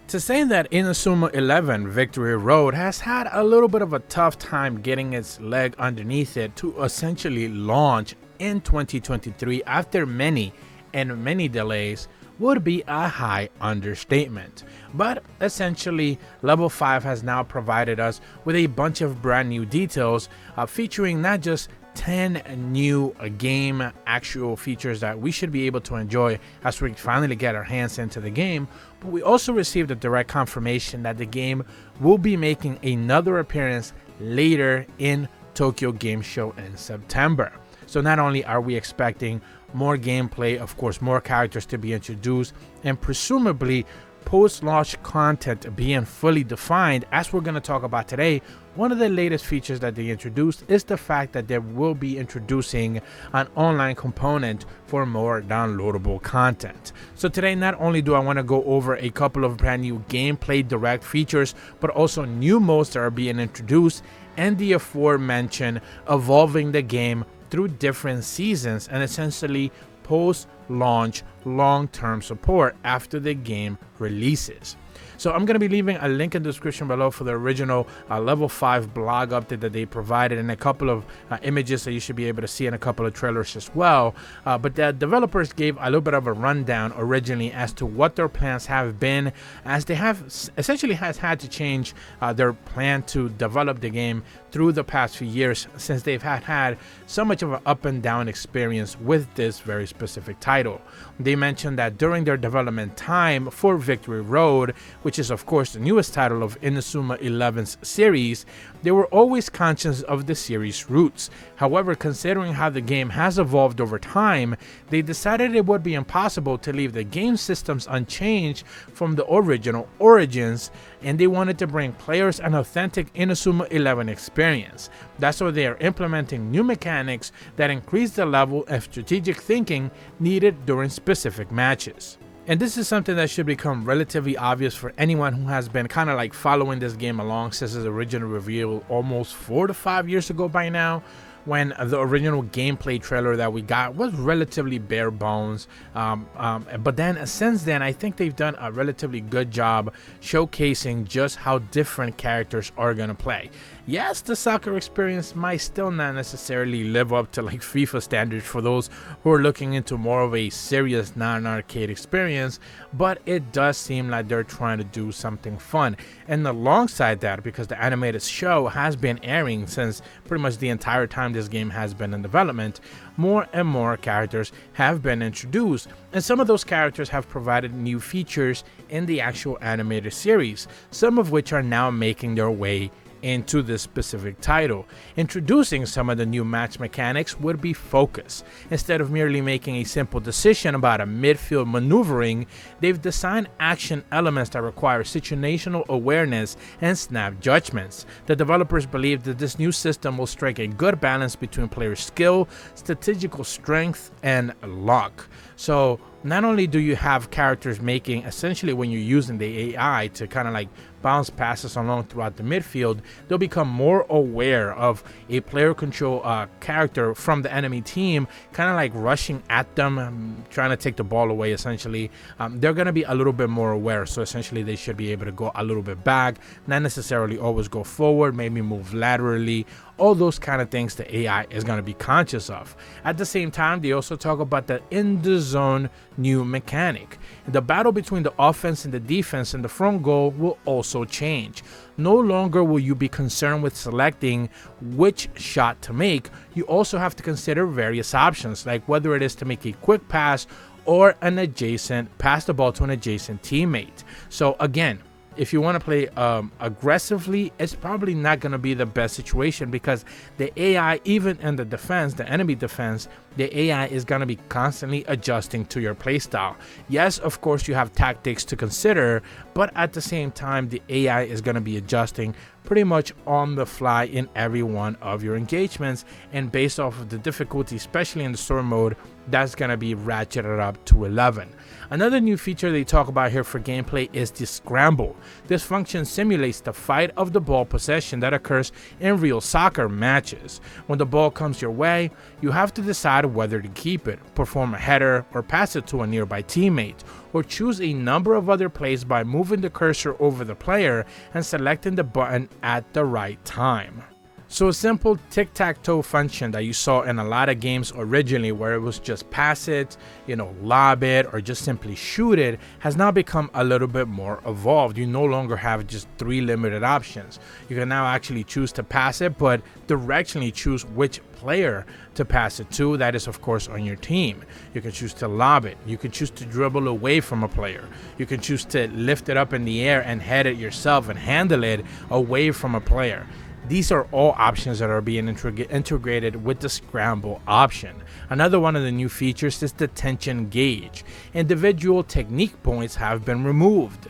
To say that Inazuma 11 Victory Road has had a little bit of a tough time getting its leg underneath it to essentially launch in 2023 after many delays would be a high understatement. But essentially, Level 5 has now provided us with a bunch of brand new details featuring not just 10 new game actual features that we should be able to enjoy as we finally get our hands into the game, but we also received a direct confirmation that the game will be making another appearance later in Tokyo Game Show in September. So not only are we expecting more gameplay, of course more characters to be introduced, and presumably post-launch content being fully defined, as we're going to talk about today, one of the latest features that they introduced is the fact that they will be introducing an online component for more downloadable content. So today, not only do I want to go over a couple of brand new gameplay direct features, but also new modes that are being introduced and the aforementioned evolving the game through different seasons and essentially post-launch long-term support after the game releases. So I'm going to be leaving a link in the description below for the original Level 5 blog update that they provided, and a couple of images that you should be able to see, in a couple of trailers as well. But the developers gave a little bit of a rundown originally as to what their plans have been, as they have essentially had to change their plan to develop the game through the past few years, since they've had so much of an up and down experience with this very specific title. They mentioned that during their development time for Victory Road, which is of course the newest title of Inazuma 11's series, they were always conscious of the series' roots. However, considering how the game has evolved over time, they decided it would be impossible to leave the game systems unchanged from the original origins, and they wanted to bring players an authentic Inazuma 11 experience. That's why they are implementing new mechanics that increase the level of strategic thinking needed during specific matches. And this is something that should become relatively obvious for anyone who has been kind of like following this game along since its original reveal almost 4 to 5 years ago by now, when the original gameplay trailer that we got was relatively bare bones. But then since then, I think they've done a relatively good job showcasing just how different characters are going to play. Yes, the soccer experience might still not necessarily live up to like FIFA standards for those who are looking into more of a serious non-arcade experience, but it does seem like they're trying to do something fun. And alongside that, because the animated show has been airing since pretty much the entire time this game has been in development, more and more characters have been introduced, and some of those characters have provided new features in the actual animated series, some of which are now making their way into this specific title. Introducing some of the new match mechanics would be focus. Instead of merely making a simple decision about a midfield maneuvering, they've designed action elements that require situational awareness and snap judgments. The developers believe that this new system will strike a good balance between player skill, strategical strength, and luck. So not only do you have characters making, essentially when you're using the AI to kind of like bounce passes along throughout the midfield, they'll become more aware of a player control character from the enemy team kind of like rushing at them, trying to take the ball away essentially. They're going to be a little bit more aware, so essentially they should be able to go a little bit back, not necessarily always go forward, maybe move laterally. All those kind of things the AI is going to be conscious of. At the same time, they also talk about the in the zone new mechanic. The battle between the offense and the defense in the front goal will also change. No longer will you be concerned with selecting which shot to make. You also have to consider various options, like whether it is to make a quick pass or pass the ball to an adjacent teammate. So again, if you want to play aggressively, it's probably not going to be the best situation, because the AI, even in the defense, the enemy defense, the AI is going to be constantly adjusting to your playstyle. Yes, of course, you have tactics to consider, but at the same time, the AI is going to be adjusting pretty much on the fly in every one of your engagements, and based off of the difficulty, especially in the story mode, that's going to be ratcheted up to 11. Another new feature they talk about here for gameplay is the scramble. This function simulates the fight of the ball possession that occurs in real soccer matches. When the ball comes your way, you have to decide whether to keep it, perform a header, or pass it to a nearby teammate, or choose a number of other plays by moving the cursor over the player and selecting the button at the right time. So a simple tic-tac-toe function that you saw in a lot of games originally, where it was just pass it, lob it, or just simply shoot it, has now become a little bit more evolved. You no longer have just 3 limited options. You can now actually choose to pass it, but directionally choose which player to pass it to. That is, of course, on your team. You can choose to lob it. You can choose to dribble away from a player. You can choose to lift it up in the air and head it yourself and handle it away from a player. These are all options that are being integrated with the scramble option. Another one of the new features is the tension gauge. Individual technique points have been removed,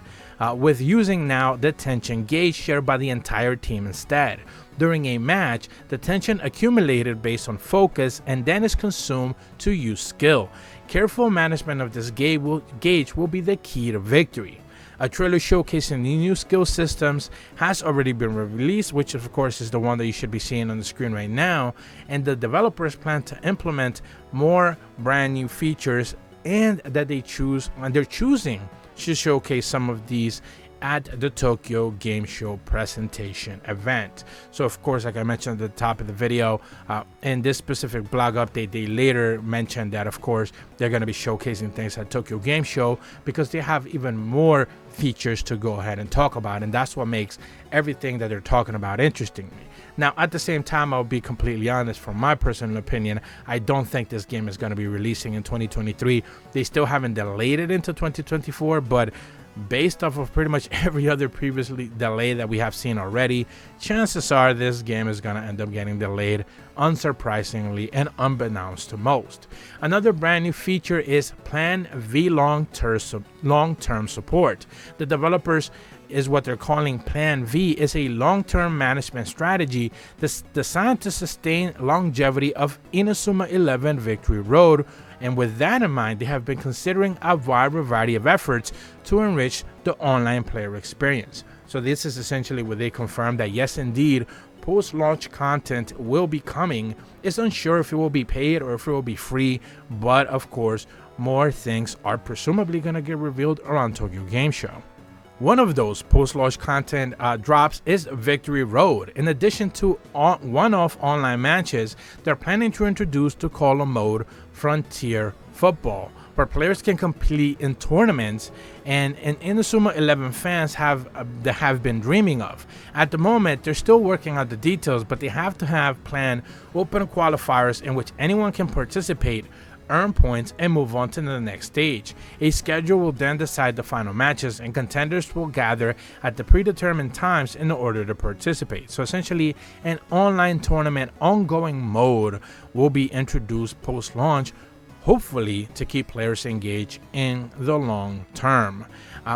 with using now the tension gauge shared by the entire team instead. During a match, the tension accumulated based on focus and then is consumed to use skill. Careful management of this gauge will be the key to victory. A trailer showcasing the new skill systems has already been released, which of course is the one that you should be seeing on the screen right now, and the developers plan to implement more brand new features, and that they're choosing to showcase some of these at the Tokyo Game Show presentation event. So of course, like I mentioned at the top of the video, in this specific blog update, they later mentioned that of course they're going to be showcasing things at Tokyo Game Show because they have even more features to go ahead and talk about, and that's what makes everything that they're talking about interesting to me. Now, at the same time, I'll be completely honest, from my personal opinion, I don't think this game is going to be releasing in 2023. They still haven't delayed it into 2024, but based off of pretty much every other previously delay that we have seen already, chances are this game is going to end up getting delayed, unsurprisingly and unbeknownst to most. Another brand new feature is Plan V long-term support. The developers is what they're calling Plan V is a long-term management strategy that's designed to sustain longevity of Inazuma 11 Victory Road. And with that in mind, they have been considering a wide variety of efforts to enrich the online player experience. So this is essentially where they confirm that yes, indeed, post-launch content will be coming. It's unsure if it will be paid or if it will be free, but of course, more things are presumably going to get revealed around Tokyo Game Show. One of those post-launch content drops is Victory Road. In addition to one-off online matches, they're planning to introduce the Call mode Frontier Football, where players can compete in tournaments and Inazuma 11 fans have been dreaming of. At the moment, they're still working out the details, but they have to have planned open qualifiers in which anyone can participate, earn points, and move on to the next stage. A schedule will then decide the final matches, and contenders will gather at the predetermined times in order to participate. So essentially, an online tournament ongoing mode will be introduced post-launch, hopefully to keep players engaged in the long term.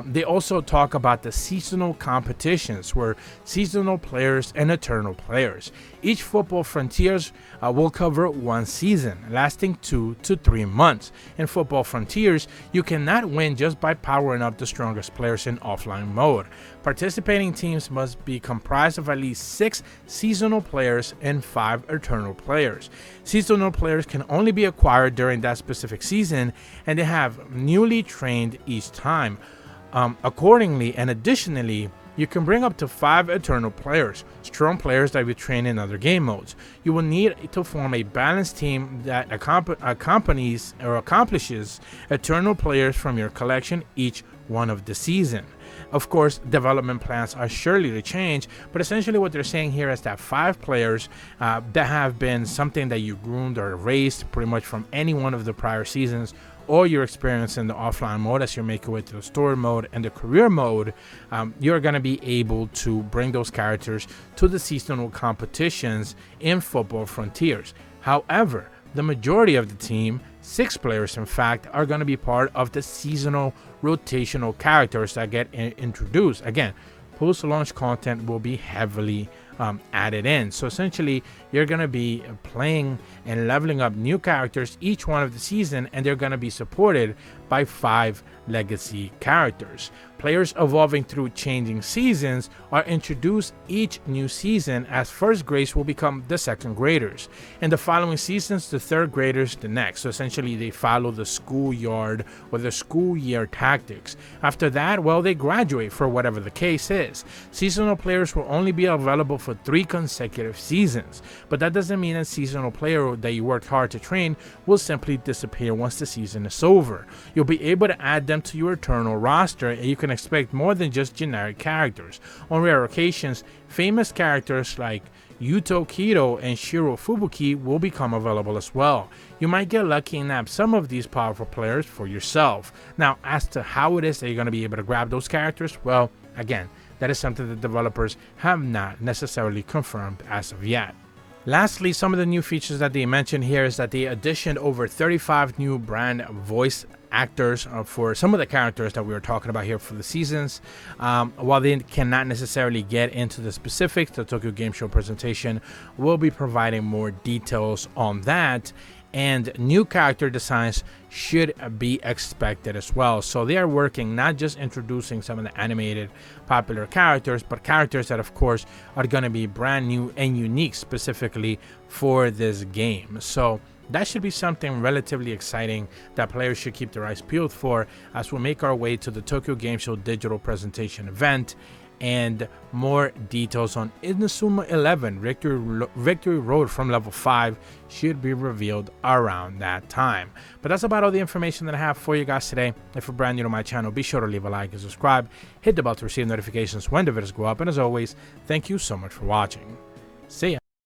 They also talk about the seasonal competitions, where seasonal players and eternal players. Each Football Frontiers will cover one season, lasting 2 to 3 months. In Football Frontiers, you cannot win just by powering up the strongest players in offline mode. Participating teams must be comprised of at least 6 seasonal players and 5 eternal players. Seasonal players can only be acquired during that specific season, and they have newly trained each time. Accordingly, and additionally, you can bring up to 5 eternal players, strong players that you train in other game modes. You will need to form a balanced team that accompanies or accomplishes eternal players from your collection each one of the season. Of course, development plans are surely to change, but essentially what they're saying here is that 5 players that have been something that you groomed or raised pretty much from any one of the prior seasons, or your experience in the offline mode as you make your way to the story mode and the career mode, you're going to be able to bring those characters to the seasonal competitions in Football Frontiers. However, the majority of the team, 6 players in fact, are going to be part of the seasonal rotational characters that get introduced. Again, post-launch content will be heavily added in. So essentially, you're going to be playing and leveling up new characters each one of the season, and they're going to be supported by 5 legacy characters. Players evolving through changing seasons are introduced each new season, as first graders will become the second graders. In the following seasons, the third graders the next. So essentially they follow the schoolyard or the school year tactics. After that, well, they graduate for whatever the case is. Seasonal players will only be available for 3 consecutive seasons, but that doesn't mean a seasonal player that you worked hard to train will simply disappear once the season is over. You'll be able to add them to your eternal roster, and you can expect more than just generic characters. On rare occasions, famous characters like Yuto Kito and Shiro Fubuki will become available as well. You might get lucky and nab some of these powerful players for yourself. Now, as to how it is that you're going to be able to grab those characters, well, again, that is something that developers have not necessarily confirmed as of yet. Lastly, some of the new features that they mentioned here is that they additioned over 35 new brand voice actors for some of the characters that we were talking about here for the seasons. While they cannot necessarily get into the specifics, the Tokyo Game Show presentation will be providing more details on that, and new character designs should be expected as well. So they are working not just introducing some of the animated popular characters, but characters that of course are going to be brand new and unique specifically for this game. So that should be something relatively exciting that players should keep their eyes peeled for as we make our way to the Tokyo Game Show digital presentation event, and more details on Inazuma 11 Victory Road from level 5 should be revealed around that time. But that's about all the information that I have for you guys today. If you're brand new to my channel, be sure to leave a like and subscribe, hit the bell to receive notifications when the videos go up, and as always, thank you so much for watching. See ya.